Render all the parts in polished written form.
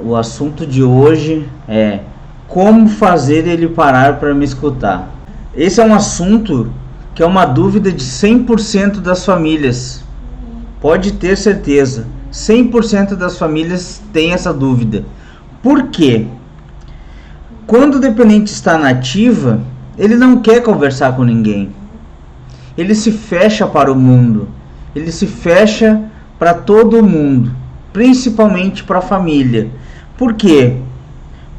O assunto de hoje é como fazer ele parar para me escutar. Esse é um assunto que é uma dúvida de 100% das famílias. Pode ter certeza, 100% das famílias têm essa dúvida. Por quê? Quando o dependente está na ativa, ele não quer conversar com ninguém. Ele se fecha para o mundo. Ele se fecha para todo mundo, principalmente para a família. Por quê?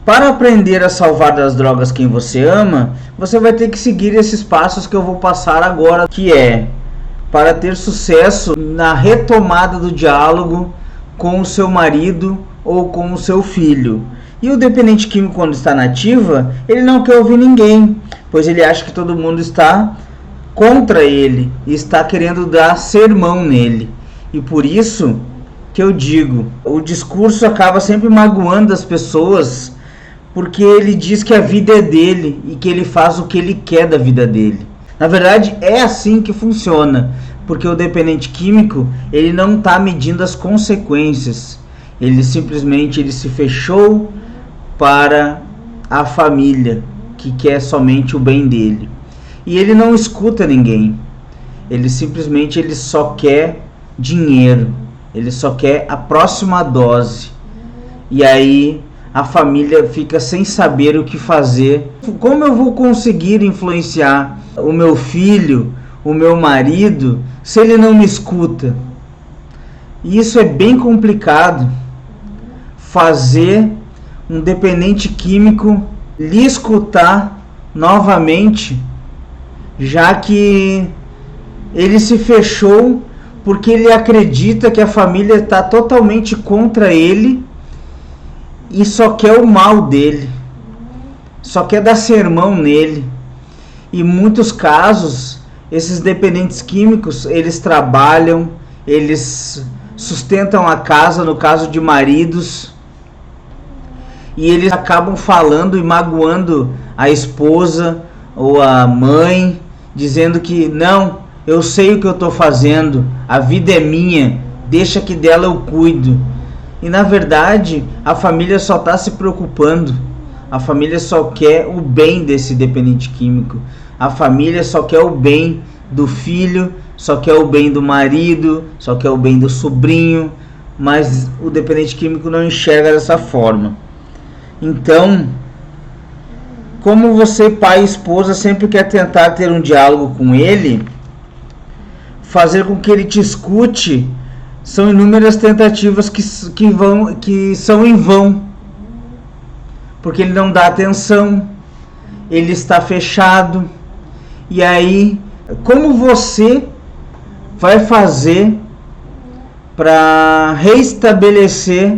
Para aprender a salvar das drogas quem você ama, você vai ter que seguir esses passos que eu vou passar agora, que é para ter sucesso na retomada do diálogo com o seu marido ou com o seu filho. E o dependente químico, quando está na ativa, ele não quer ouvir ninguém, pois ele acha que todo mundo está contra ele e está querendo dar sermão nele. E por isso que eu digo, o discurso acaba sempre magoando as pessoas, porque ele diz que a vida é dele e que ele faz o que ele quer da vida dele. Na verdade, é assim que funciona, porque o dependente químico, ele não está medindo as consequências. Ele simplesmente se fechou para a família, que quer somente o bem dele. E ele não escuta ninguém. Ele simplesmente só quer dinheiro. Ele só quer a próxima dose. E aí a família fica sem saber o que fazer. Como eu vou conseguir influenciar o meu filho, o meu marido, se ele não me escuta? E isso é bem complicado. Fazer um dependente químico lhe escutar novamente, já que ele se fechou porque ele acredita que a família está totalmente contra ele e só quer o mal dele, só quer dar sermão nele. Em muitos casos, esses dependentes químicos, eles trabalham, eles sustentam a casa, no caso de maridos, e eles acabam falando e magoando a esposa ou a mãe, dizendo que não, eu sei o que eu estou fazendo, a vida é minha, deixa que dela eu cuido. E na verdade a família só está se preocupando, a família só quer o bem desse dependente químico, a família só quer o bem do filho, só quer o bem do marido, só quer o bem do sobrinho, mas o dependente químico não enxerga dessa forma. Então, como você, pai e esposa, sempre quer tentar ter um diálogo com ele, fazer com que ele te escute, são inúmeras tentativas que são em vão, porque ele não dá atenção, ele está fechado. E aí, como você vai fazer para restabelecer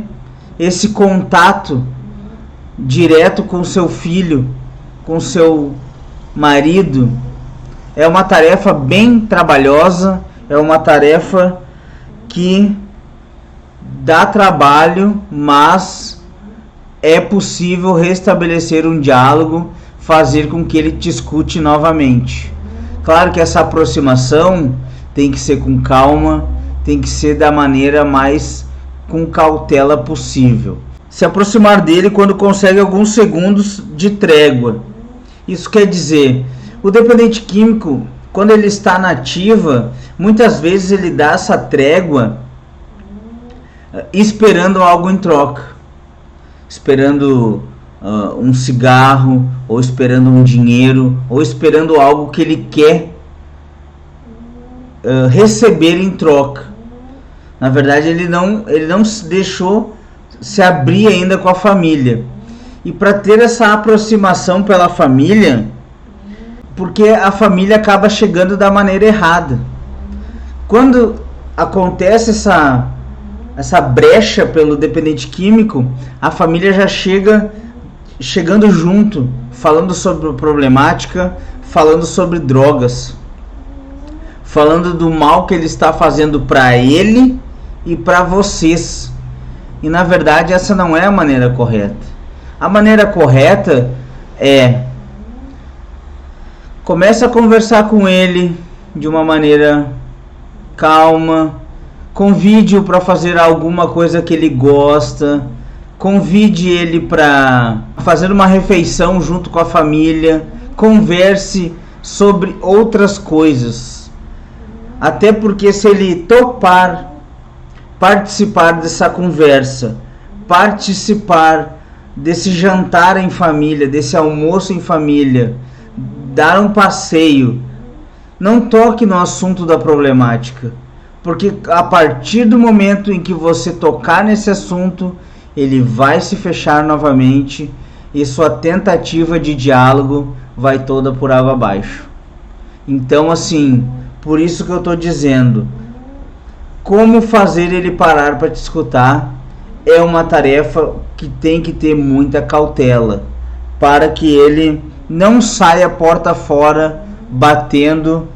esse contato direto com seu filho, com seu marido? É uma tarefa bem trabalhosa, é uma tarefa que dá trabalho, mas é possível restabelecer um diálogo, fazer com que ele te escute novamente. Claro que essa aproximação tem que ser com calma, tem que ser da maneira mais com cautela possível. Se aproximar dele quando consegue alguns segundos de trégua. Isso quer dizer, o dependente químico, quando ele está na ativa, muitas vezes ele dá essa trégua esperando algo em troca, esperando um cigarro, ou esperando um dinheiro, ou esperando algo que ele quer receber em troca. Na verdade, ele não se deixou se abrir ainda com a família. E para ter essa aproximação pela família, porque a família acaba chegando da maneira errada. Quando acontece essa brecha pelo dependente químico, a família já chegando junto, falando sobre problemática, falando sobre drogas, falando do mal que ele está fazendo para ele e para vocês. E na verdade essa não é a maneira correta. A maneira correta é: comece a conversar com ele de uma maneira calma, convide-o para fazer alguma coisa que ele gosta, convide ele para fazer uma refeição junto com a família, converse sobre outras coisas. Até porque se ele topar participar dessa conversa, participar desse jantar em família, desse almoço em família, dar um passeio, não toque no assunto da problemática, porque a partir do momento em que você tocar nesse assunto, ele vai se fechar novamente e sua tentativa de diálogo vai toda por água abaixo. Então, assim, por isso que eu estou dizendo, como fazer ele parar para te escutar é uma tarefa que tem que ter muita cautela, para que ele não saia porta fora, batendo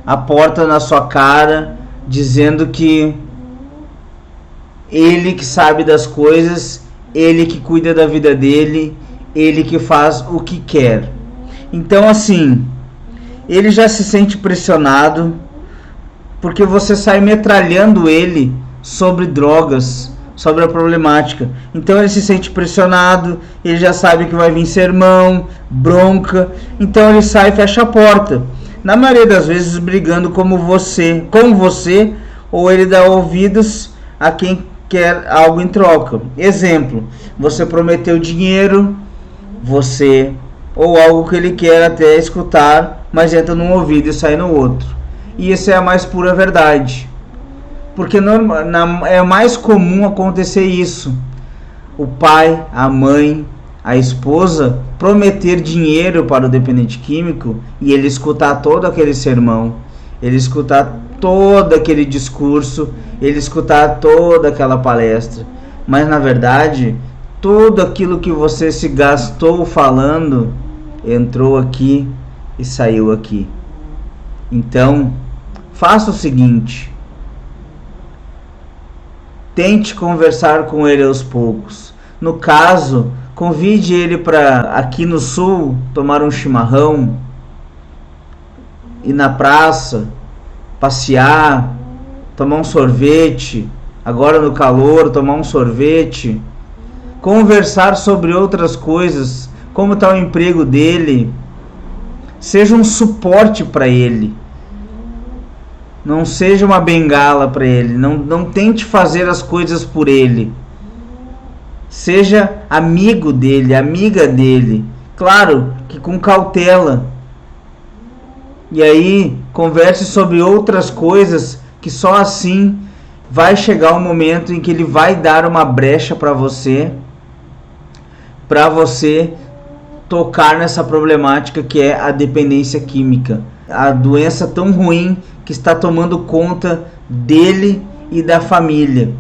a porta na sua cara, dizendo que ele que sabe das coisas, ele que cuida da vida dele, ele que faz o que quer. Então, assim, ele já se sente pressionado porque você sai metralhando ele sobre drogas, sobre a problemática. Então ele se sente pressionado, ele já sabe que vai vir sermão, bronca, então ele sai e fecha a porta. Na maioria das vezes brigando com você, ou ele dá ouvidos a quem quer algo em troca. Exemplo, você prometeu dinheiro, ou algo que ele quer até escutar, mas entra num ouvido e sai no outro. E isso é a mais pura verdade. Porque é mais comum acontecer isso. O pai, a mãe, a esposa prometer dinheiro para o dependente químico e ele escutar todo aquele sermão, ele escutar todo aquele discurso, ele escutar toda aquela palestra. Mas na verdade, tudo aquilo que você se gastou falando entrou aqui e saiu aqui. Então, faça o seguinte: tente conversar com ele aos poucos. No caso, convide ele para aqui no sul tomar um chimarrão, ir na praça, passear, tomar um sorvete. Agora no calor, tomar um sorvete. Conversar sobre outras coisas, como está o emprego dele. Seja um suporte para ele. Não seja uma bengala para ele. Não tente fazer as coisas por ele. Seja amigo dele, amiga dele. Claro que com cautela. E aí, converse sobre outras coisas, que só assim vai chegar um momento em que ele vai dar uma brecha para você tocar nessa problemática que é a dependência química. A doença tão ruim que está tomando conta dele e da família.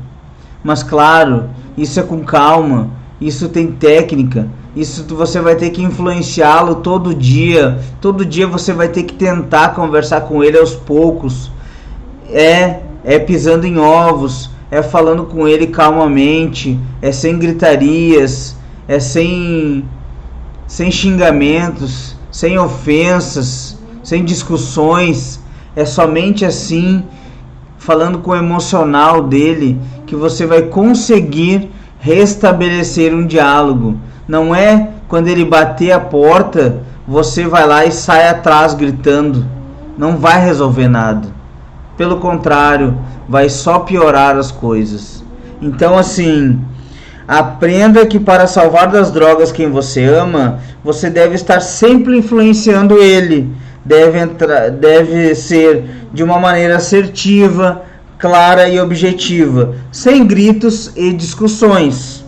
Mas claro, isso é com calma, isso tem técnica, isso você vai ter que influenciá-lo todo dia você vai ter que tentar conversar com ele aos poucos, é pisando em ovos, é falando com ele calmamente, é sem gritarias, é sem xingamentos, sem ofensas, sem discussões. É somente assim, falando com o emocional dele, que você vai conseguir restabelecer um diálogo. Não é quando ele bater a porta, você vai lá e sai atrás gritando. Não vai resolver nada. Pelo contrário, vai só piorar as coisas. Então, assim, aprenda que para salvar das drogas quem você ama, você deve estar sempre influenciando ele. Deve ser de uma maneira assertiva, clara e objetiva, sem gritos e discussões.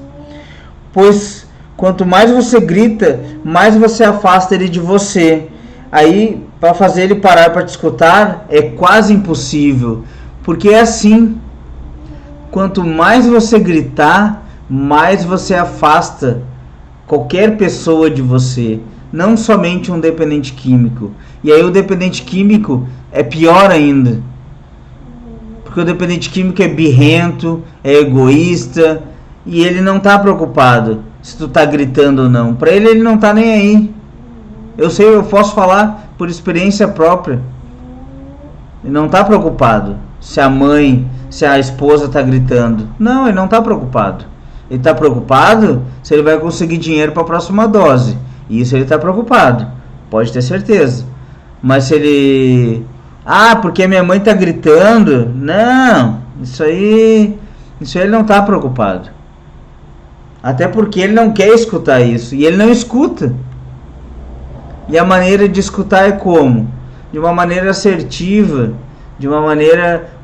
Pois quanto mais você grita, mais você afasta ele de você. Aí, para fazer ele parar para te escutar, é quase impossível. Porque é assim. Quanto mais você gritar, mais você afasta qualquer pessoa de você. Não somente um dependente químico. E aí o dependente químico é pior ainda. Porque o dependente químico é birrento, é egoísta. E ele não está preocupado se tu tá gritando ou não. Para ele não tá nem aí. Eu sei, eu posso falar por experiência própria. Ele não tá preocupado se a mãe, se a esposa tá gritando. Não, ele não tá preocupado. Ele está preocupado se ele vai conseguir dinheiro para a próxima dose. Isso ele está preocupado, pode ter certeza. Mas se ele... porque minha mãe está gritando... Não, isso aí ele não está preocupado. Até porque ele não quer escutar isso. E ele não escuta. E a maneira de escutar é como? De uma maneira assertiva,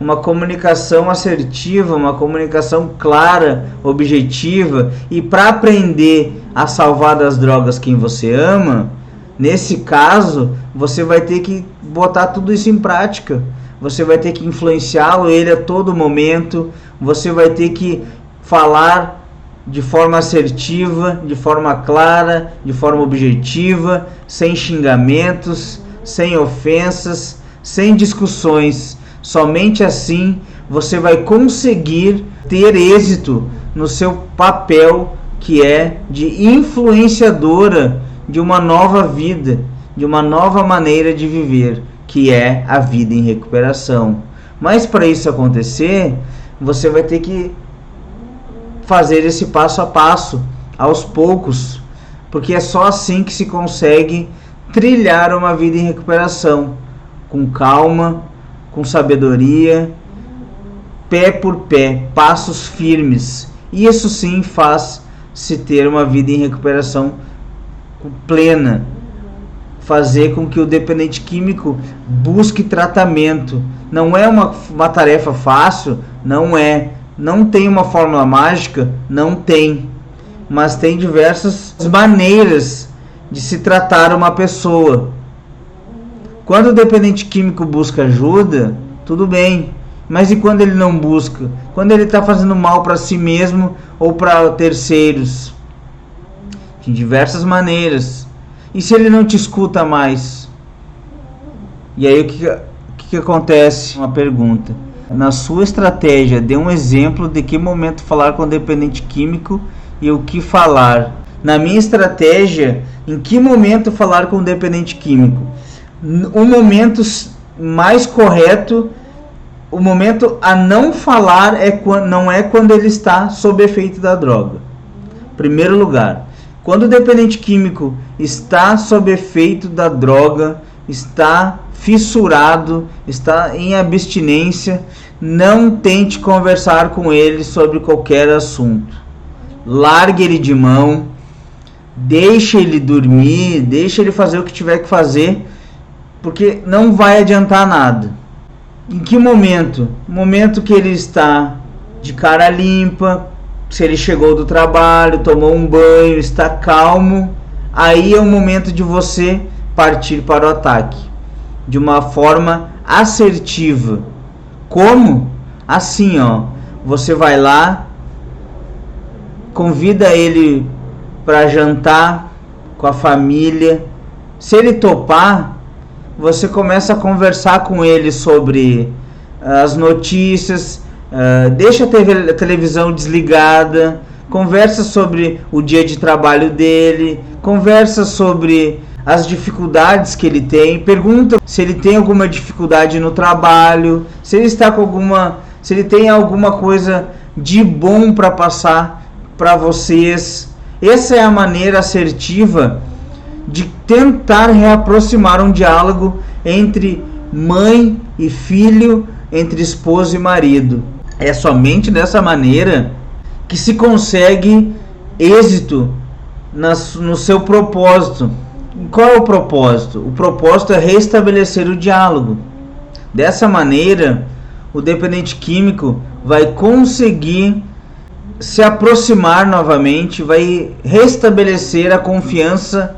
uma comunicação assertiva, uma comunicação clara, objetiva. E para aprender a salvar das drogas quem você ama, nesse caso, você vai ter que botar tudo isso em prática. Você vai ter que influenciá-lo, ele a todo momento. Você vai ter que falar de forma assertiva, de forma clara, de forma objetiva, sem xingamentos, sem ofensas, sem discussões. Somente assim você vai conseguir ter êxito no seu papel, que é de influenciadora de uma nova vida, de uma nova maneira de viver, que é a vida em recuperação. Mas para isso acontecer, você vai ter que fazer esse passo a passo, aos poucos, porque é só assim que se consegue trilhar uma vida em recuperação, com calma, com sabedoria, pé por pé, passos firmes. E isso sim faz-se ter uma vida em recuperação plena, fazer com que o dependente químico busque tratamento. Não é uma tarefa fácil, não tem uma fórmula mágica, não tem, mas tem diversas maneiras de se tratar uma pessoa. Quando o dependente químico busca ajuda, tudo bem, mas e quando ele não busca? Quando ele está fazendo mal para si mesmo ou para terceiros? De diversas maneiras. E se ele não te escuta mais? E aí o que acontece? Uma pergunta. Na sua estratégia, dê um exemplo de que momento falar com o dependente químico e o que falar. Na minha estratégia, em que momento falar com o dependente químico? O momento mais correto, o momento a não falar não é quando ele está sob efeito da droga. Primeiro lugar, quando o dependente químico está sob efeito da droga, está fissurado, está em abstinência, não tente conversar com ele sobre qualquer assunto. Largue ele de mão, deixe ele dormir, deixe ele fazer o que tiver que fazer, porque não vai adiantar nada. Em que momento? Momento que ele está de cara limpa, se ele chegou do trabalho, tomou um banho, está calmo, aí é o momento de você partir para o ataque, de uma forma assertiva. Como? Assim, você vai lá, convida ele para jantar com a família. Se ele topar, você começa a conversar com ele sobre as notícias, deixa a televisão desligada, conversa sobre o dia de trabalho dele, conversa sobre as dificuldades que ele tem, pergunta se ele tem alguma dificuldade no trabalho, se ele tem alguma coisa de bom para passar para vocês. Essa é a maneira assertiva de tentar reaproximar um diálogo entre mãe e filho, entre esposo e marido. É somente dessa maneira que se consegue êxito no seu propósito. Qual é o propósito? O propósito é restabelecer o diálogo. Dessa maneira, o dependente químico vai conseguir se aproximar novamente, vai restabelecer a confiança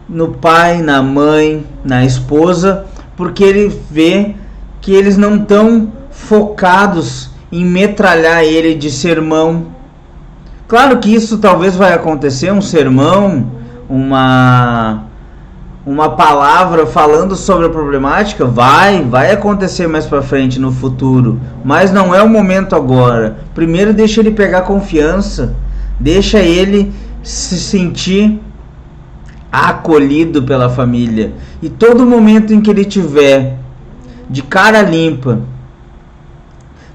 no pai, na mãe, na esposa, porque ele vê que eles não estão focados em metralhar ele de sermão. Claro que isso talvez vai acontecer, um sermão, uma palavra falando sobre a problemática, vai acontecer mais para frente no futuro, mas não é o momento agora. Primeiro deixa ele pegar confiança, deixa ele se sentir acolhido pela família, e todo momento em que ele tiver de cara limpa,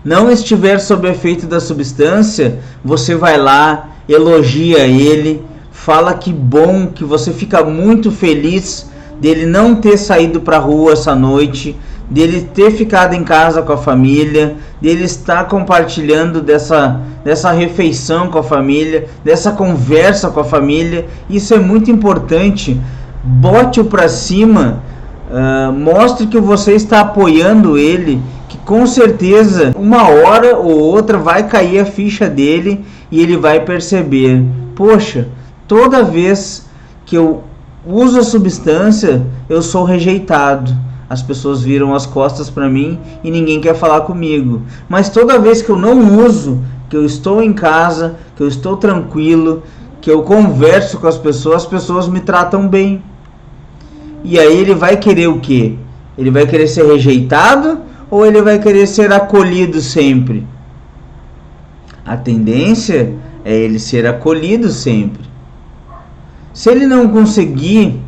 não estiver sob efeito da substância, você vai lá, elogia ele, fala que bom, que você fica muito feliz dele não ter saído para a rua essa noite, dele ter ficado em casa com a família, dele estar compartilhando dessa refeição com a família, dessa conversa com a família. Isso é muito importante. Bote-o para cima, mostre que você está apoiando ele, que com certeza uma hora ou outra vai cair a ficha dele e ele vai perceber: poxa, toda vez que eu uso a substância eu sou rejeitado, as pessoas viram as costas para mim e ninguém quer falar comigo, mas toda vez que eu não uso, que eu estou em casa, que eu estou tranquilo, que eu converso com as pessoas me tratam bem. E aí ele vai querer o quê? Ele vai querer ser rejeitado ou ele vai querer ser acolhido sempre? A tendência é ele ser acolhido sempre. Se ele não conseguir,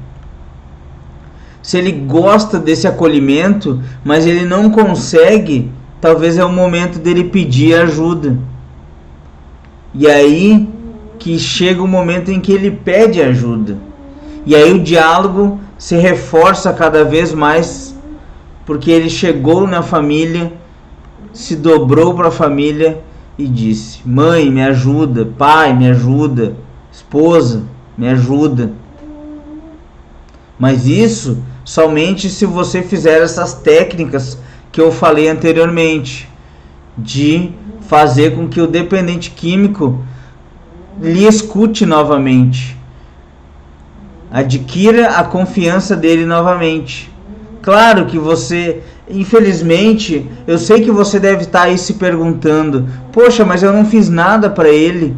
se ele gosta desse acolhimento, mas ele não consegue, talvez é o momento dele pedir ajuda. E aí que chega o momento em que ele pede ajuda. E aí o diálogo se reforça cada vez mais, porque ele chegou na família, se dobrou para a família e disse: mãe, me ajuda, pai, me ajuda, esposa, me ajuda. Mas isso somente se você fizer essas técnicas que eu falei anteriormente, de fazer com que o dependente químico lhe escute novamente, adquira a confiança dele novamente. Claro que você, infelizmente, eu sei que você deve estar aí se perguntando: poxa, mas eu não fiz nada para ele,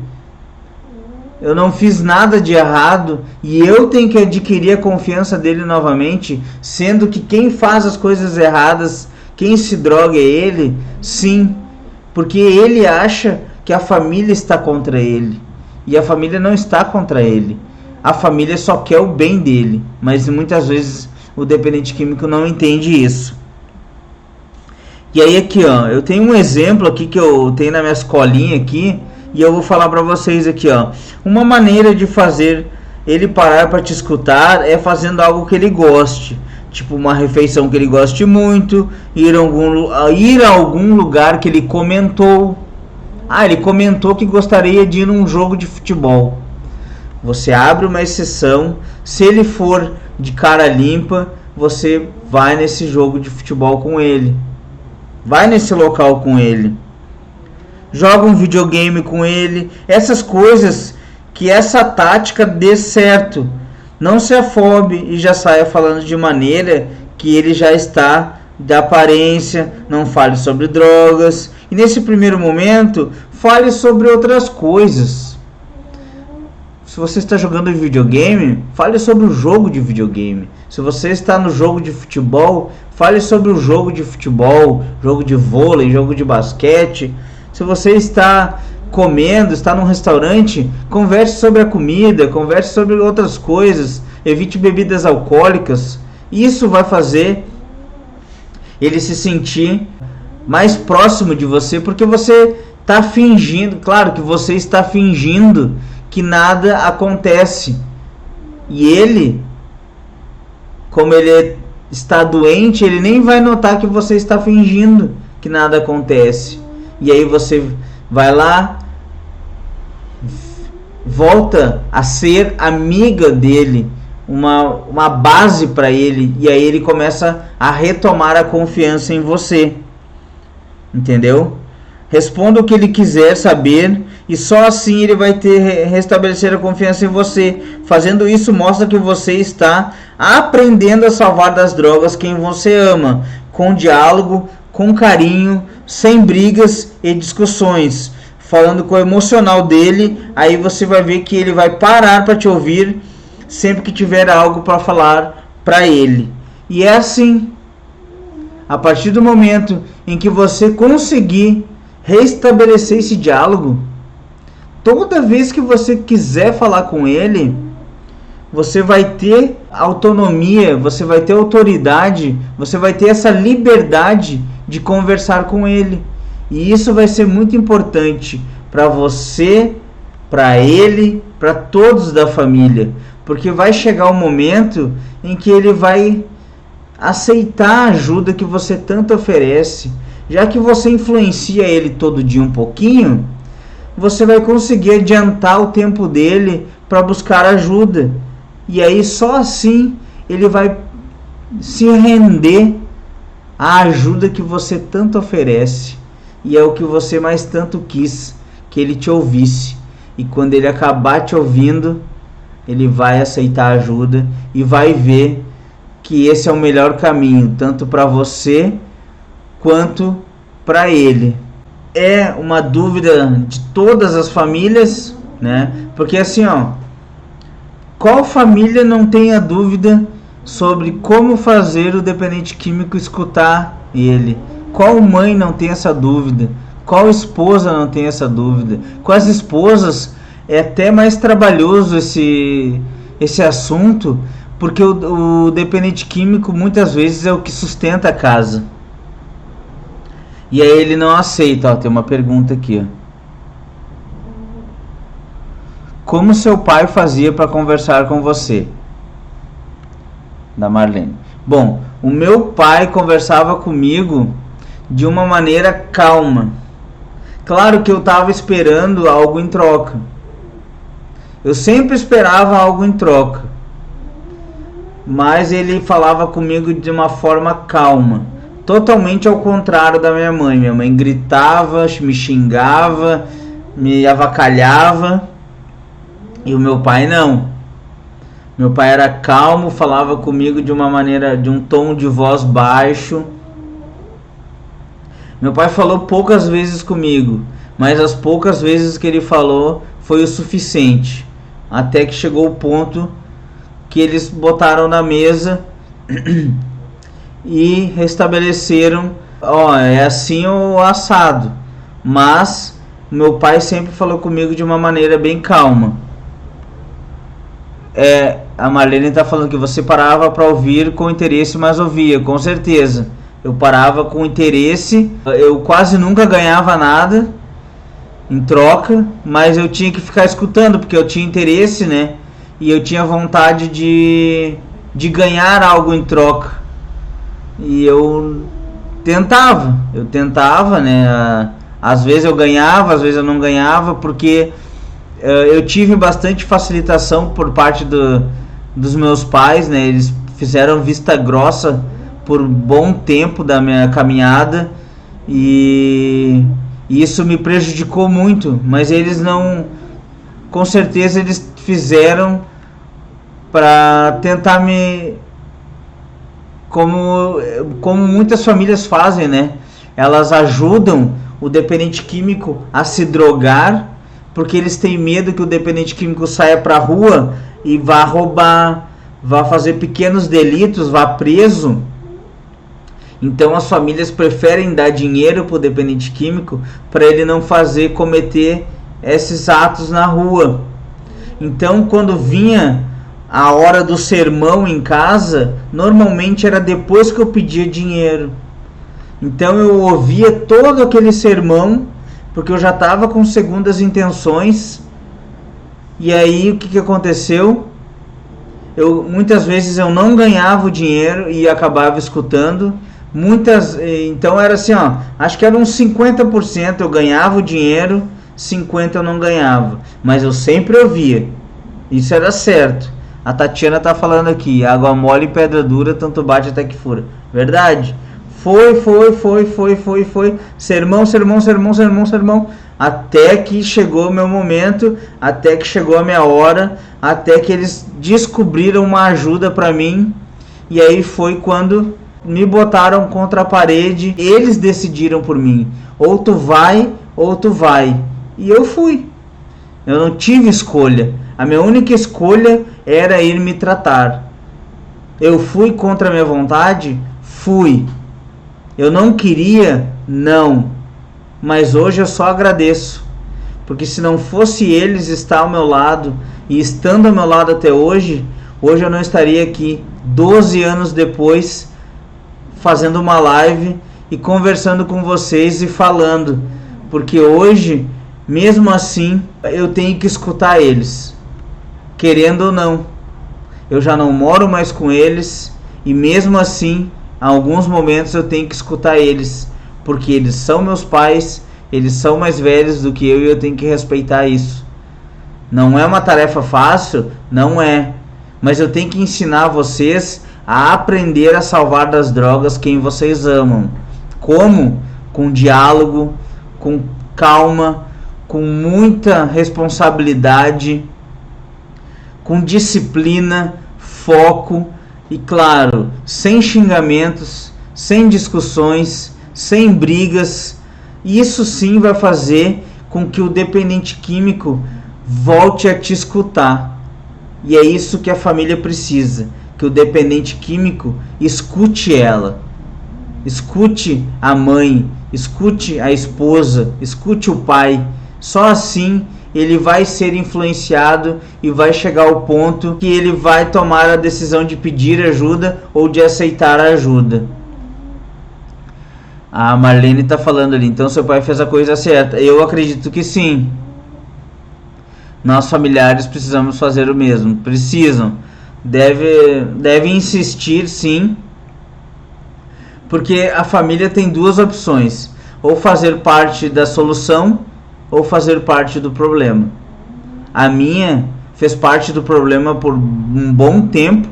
eu não fiz nada de errado e eu tenho que adquirir a confiança dele novamente, sendo que quem faz as coisas erradas, quem se droga é ele. Sim, porque ele acha que a família está contra ele, e a família não está contra ele. A família só quer o bem dele, mas muitas vezes o dependente químico não entende isso. E aí aqui, ó, eu tenho um exemplo aqui que eu tenho na minha escolinha aqui, e eu vou falar para vocês aqui, ó. Uma maneira de fazer ele parar para te escutar é fazendo algo que ele goste, tipo uma refeição que ele goste muito, ir a algum lugar que ele comentou. Ele comentou que gostaria de ir num jogo de futebol. Você abre uma exceção, se ele for de cara limpa, você vai nesse jogo de futebol com ele, vai nesse local com ele, joga um videogame com ele, essas coisas, que essa tática dê certo. Não se afobe e já saia falando de maneira que ele já está da aparência. Não fale sobre drogas, e nesse primeiro momento fale sobre outras coisas. Se você está jogando videogame, fale sobre o jogo de videogame. Se você está no jogo de futebol, fale sobre o jogo de futebol, jogo de vôlei, jogo de basquete. Se você está comendo, está num restaurante, converse sobre a comida, converse sobre outras coisas, evite bebidas alcoólicas. Isso vai fazer ele se sentir mais próximo de você, porque você está fingindo, claro que você está fingindo que nada acontece. E ele, como ele está doente, ele nem vai notar que você está fingindo que nada acontece. E aí você vai lá, volta a ser amiga dele, uma base para ele, e aí ele começa a retomar a confiança em você. Entendeu? Responda o que ele quiser saber, e só assim ele vai restabelecer a confiança em você. Fazendo isso, mostra que você está aprendendo a salvar das drogas quem você ama, com diálogo, com carinho, sem brigas e discussões, falando com o emocional dele. Aí você vai ver que ele vai parar para te ouvir sempre que tiver algo para falar para ele. E é assim, a partir do momento em que você conseguir restabelecer esse diálogo, toda vez que você quiser falar com ele, você vai ter autonomia, você vai ter autoridade, você vai ter essa liberdade de conversar com ele. E isso vai ser muito importante para você, para ele, para todos da família, porque vai chegar um momento em que ele vai aceitar a ajuda que você tanto oferece. Já que você influencia ele todo dia um pouquinho, você vai conseguir adiantar o tempo dele para buscar ajuda. E aí só assim ele vai se render à ajuda que você tanto oferece. E é o que você mais tanto quis, que ele te ouvisse. E quando ele acabar te ouvindo, ele vai aceitar a ajuda e vai ver que esse é o melhor caminho, tanto para você quanto para ele. É uma dúvida de todas as famílias, né? Porque assim, ó, qual família não tem a dúvida sobre como fazer o dependente químico escutar ele? Qual mãe não tem essa dúvida? Qual esposa não tem essa dúvida? Com as esposas é até mais trabalhoso esse assunto, porque o dependente químico muitas vezes é o que sustenta a casa. E aí ele não aceita. Ó, tem uma pergunta aqui, ó. Como seu pai fazia para conversar com você? Da Marlene. Bom, o meu pai conversava comigo de uma maneira calma. Claro que eu estava esperando algo em troca. Eu sempre esperava algo em troca. Mas ele falava comigo de uma forma calma. Totalmente ao contrário da minha mãe. Minha mãe gritava, me xingava, me avacalhava. E o meu pai não. Meu pai era calmo, falava comigo de uma maneira, de um tom de voz baixo. Meu pai falou poucas vezes comigo, mas as poucas vezes que ele falou foi o suficiente. Até que chegou o ponto que eles botaram na mesa e restabeleceram, ó, é assim o assado. Mas meu pai sempre falou comigo de uma maneira bem calma. A Marlene está falando que você parava para ouvir com interesse, mas ouvia, com certeza. Eu parava com interesse, eu quase nunca ganhava nada em troca, mas eu tinha que ficar escutando, porque eu tinha interesse, né? E eu tinha vontade de ganhar algo em troca. E eu tentava, né? Às vezes eu ganhava, às vezes eu não ganhava, porque eu tive bastante facilitação por parte dos meus pais, né? Eles fizeram vista grossa por um bom tempo da minha caminhada e isso me prejudicou muito, mas eles não, com certeza eles fizeram para tentar como muitas famílias fazem, né? Elas ajudam o dependente químico a se drogar, porque eles têm medo que o dependente químico saia para a rua e vá roubar, vá fazer pequenos delitos, vá preso. Então as famílias preferem dar dinheiro para o dependente químico para ele não cometer esses atos na rua. Então quando vinha a hora do sermão em casa, normalmente era depois que eu pedia dinheiro. Então eu ouvia todo aquele sermão, porque eu já estava com segundas intenções. E aí o que aconteceu? Muitas vezes eu não ganhava o dinheiro e acabava escutando. Então era assim, ó, acho que era uns 50% eu ganhava o dinheiro, 50% eu não ganhava. Mas eu sempre ouvia. Isso era certo. A Tatiana tá falando aqui, água mole e pedra dura, tanto bate até que fura. Verdade? Foi. Sermão. Até que chegou o meu momento, até que chegou a minha hora, até que eles descobriram uma ajuda para mim. E aí foi quando me botaram contra a parede. Eles decidiram por mim. Ou tu vai, ou tu vai. E eu fui. Eu não tive escolha. A minha única escolha era ir me tratar. Eu fui contra a minha vontade? Fui. Eu não queria? Não. Mas hoje eu só agradeço. Porque se não fosse eles estar ao meu lado, e estando ao meu lado até hoje, hoje eu não estaria aqui 12 anos depois fazendo uma live e conversando com vocês e falando, porque hoje, mesmo assim, eu tenho que escutar eles, querendo ou não. Eu já não moro mais com eles e mesmo assim, em alguns momentos eu tenho que escutar eles, porque eles são meus pais, eles são mais velhos do que eu e eu tenho que respeitar isso. Não é uma tarefa fácil, não é, mas eu tenho que ensinar vocês a aprender a salvar das drogas quem vocês amam. Como? Com diálogo, com calma, com muita responsabilidade, com disciplina, foco e, claro, sem xingamentos, sem discussões, sem brigas. Isso sim vai fazer com que o dependente químico volte a te escutar. E é isso que a família precisa, que o dependente químico escute ela. Escute a mãe, escute a esposa, escute o pai. Só assim ele vai ser influenciado e vai chegar ao ponto que ele vai tomar a decisão de pedir ajuda ou de aceitar a ajuda. A Marlene está falando ali, então seu pai fez a coisa certa. Eu acredito que sim. Nós familiares precisamos fazer o mesmo. Precisam. Deve insistir sim. Porque a família tem duas opções. Ou fazer parte da solução ou fazer parte do problema. A minha fez parte do problema por um bom tempo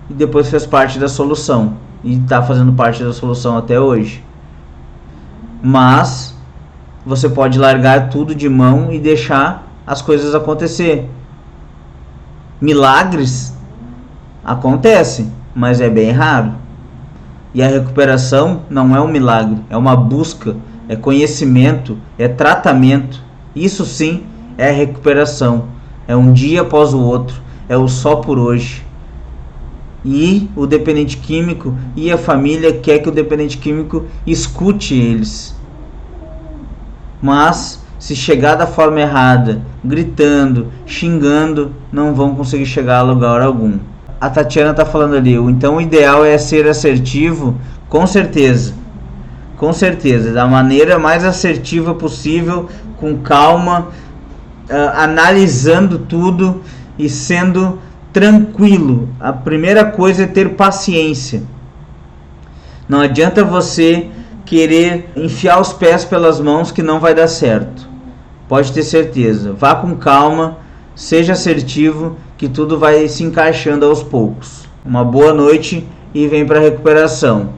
e depois fez parte da solução. E está fazendo parte da solução até hoje. Mas você pode largar tudo de mão e deixar as coisas acontecer. Milagres acontecem, mas é bem raro. E a recuperação não é um milagre, é uma busca, é conhecimento, é tratamento. Isso sim é recuperação. É um dia após o outro, é o só por hoje. E o dependente químico e a família quer que o dependente químico escute eles. Mas se chegar da forma errada, gritando, xingando, não vão conseguir chegar a lugar algum. A Tatiana está falando ali, então o ideal é ser assertivo, com certeza, da maneira mais assertiva possível, com calma, analisando tudo e sendo tranquilo. A primeira coisa é ter paciência. Não adianta você querer enfiar os pés pelas mãos que não vai dar certo. Pode ter certeza. Vá com calma, seja assertivo, que tudo vai se encaixando aos poucos. Uma boa noite e vem para a recuperação.